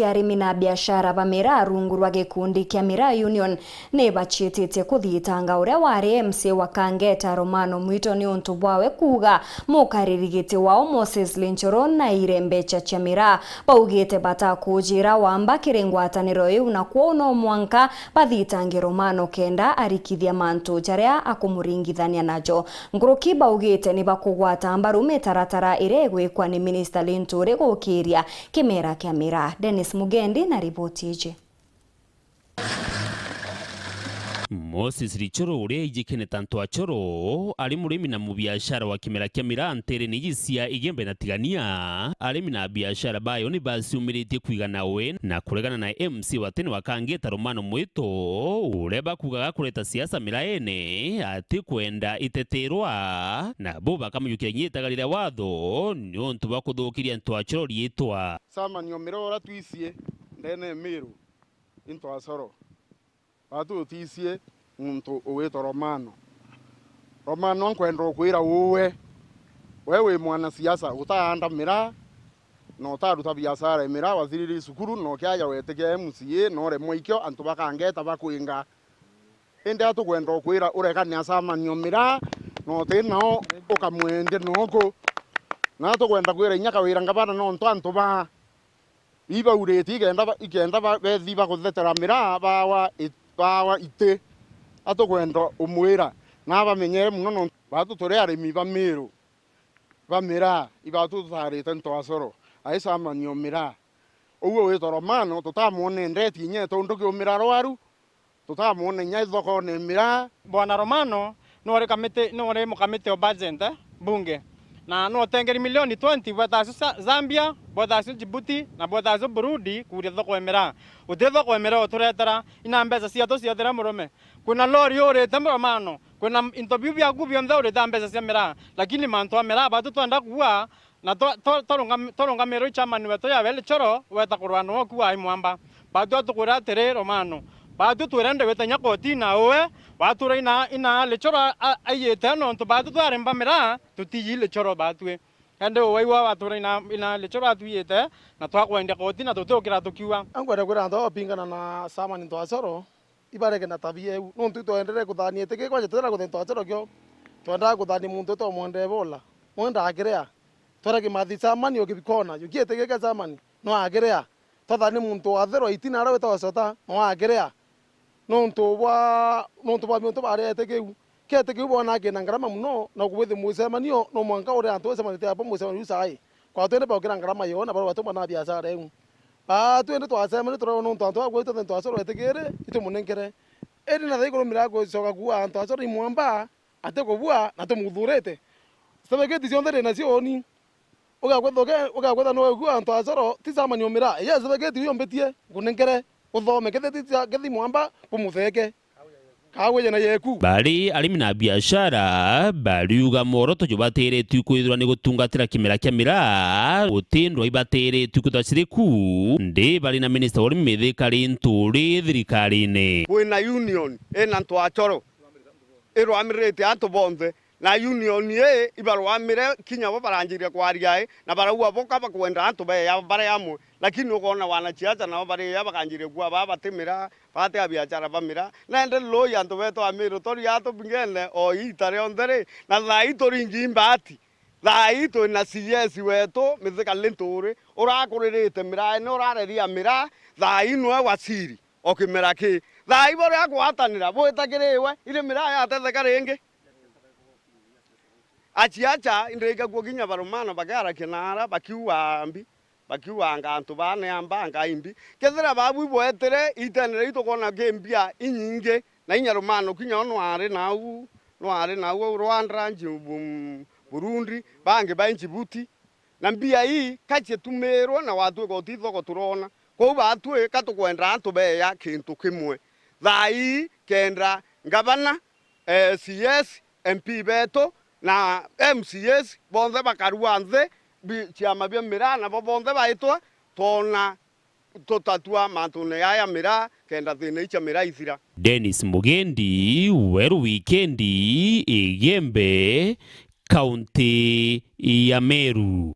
arimi na biashara ba Miraa rungu rwa gikundi kia Miraa Union ni bachititie kuthitanga uria wari MC wa Kangeta Romano Mwito ni untu bwawe kuga mukaririgiti wao Moses Linchoro na irembecha cha Miraa baugite batakujira wamba kiringwataniro iu na kuono mwanka bathitange Romano kenda arikithia mantu jaria akumuringithania najo nguruki baugite ni bakugwata mbaru mitaratara iregwikwa ni Minister Linturi gukiria kimera kia Miraa. Dennis Mugendi na ripoti ije. Moses Lichoro uria ijikene tanto achoro ari murimi na mubiashara wa kimera kia Miraa ntere nigisia igembe na tigania arimi na biashara bayo ni basiumiritie kuigana we na kuregana na MC wa tene wa Kangeta Romano Mwito ureba kugaga kureta siasa Miraa ene ati kwenda iteterwa na bo bakamuyukia nyitagarira watho ni ontu bakuthukiria ntu achoro rietwa sama nyo mirora twisie ndene miru into asoro batu tisie muntu uwito Romano nkwenda kwira wewe mwana siasa utaanda Miraa no utaruta biashara Miraa wathiriri sukuru no kyaja weteke MCA no re moikyo antu bakangeta bakuinga ende atukwenda kwira urekania sama nyo Miraa no tinao ukamwende noko na atukwenda kwira inyaka wira ngabana no ntu antu ba iba ureti ikenda bethi bakuthetera Miraa bawa ite atukwenda umwira na bamenyere muno no batu tore arimi ba miru ba Miraa ibatu tharite nto asoro aisa manyo Miraa uwe wito Romano tutamwone ndeti nye tondoki Miraa rwaru tutamwone nya thoko ne Miraa bwana Romano no re mukamite o budget bunge na no tengeri milioni 20 bwatasu Zambia bwatasu Djibouti na bwatasu Burundi kuria thoko Miraa uthi thoko Miraa uturetera ina mbesa cia to ciathira murume kuna lori ore Romano kuna interview bya gubyo ndore ta mbesa cia Miraa lakini mantu Miraa batu twanda kuwa na toronga mero chairman weto ya wele choro weta kurwano kuwa imwamba batu tukura tere Romano batu turende wetanya koti na owe batu ina lechoro ayete no ntu batu twaremba Miraa tutiyi lechoro batwe ende owe batu ina lechoro atuyete na twakwenda koti na tutokira tukiwa angwere kwira ndo pingana na sama ni twasoro ibareke na tabia eu no ntu toendere kuthanie teke kwa jetera kuthento atero kyo twenda kuthani muntu to monde bola mwenda agirea toreke mathi sama ni okibikona yukiete keke sama ni no agirea tothani muntu athero itina ara weta wasota no agirea no ntu bwa muntu barete keu kete keu bona ke na ngarama muno na kubethe musemanio no mwanka ore antu semanite apo musemanio sai kwa twende ba kira ngarama yo na baro watu bana biashara eu twende twasemani toro no ntu agwo ito ntu asoro etegere ito munenkere eri na thiguru Miraa go soga kuwa antu asoro imwamba ate kubua na to muthurete sabegeti cionthe na cioni ugagwetha no kuwa antu asoro tisama nyo Miraa ye sabegeti yo mbetie kunenkere uthome kethi mwamba kumutheke kawe na yeku bari arimi na biashara bariuga moroto jubatere tukwithura ni gutungatira kimera kia Miraa utindwa ibatere tukutashiriku ndi bari na minister wa mithikari nturi thirikari-ini wina union ena ntu achoro irwamirite antu bonthe na union ye ibarwamire kinya bo baranjiria kwaria na barauwa boka bakwenda antu be ya bare amwe lakini ukona wanachiacha na bare ya bakanjiria kwa baba timira bate abiachara ba Miraa na ende lo ya antu beto amiro tori ya to bingene o itare ondere na lai tori ngimbati lai to na CS weto mithika lentore urakuririte Miraa no rareria Miraa lai no wasiri okimera ki lai bore akwatanira bo itakirewe ile Miraa ya tetheka renge achiacha indega goginya barumano bagara kinara bakiwa ngantu bane amba imbi kethera babu boetere itenere itokona gembia inyinge na inyarumano kinya no are nau Rwanda njibum Burundi bange ba Djibouti na mbia hii kache tumero na watu ko tithoko turona ko batwe katukwenda antu be ya kintu kimwe thai kendra ngabana CS MP beto na MCS bonthe bakarua nthe chiama bia Miraa na bonthe baitwa tona totatua mantune ya Miraa kenda thina icha Miraa ithira. Dennis Mugendi, Weru Wikendi, Igembe, kaunti ya Meru.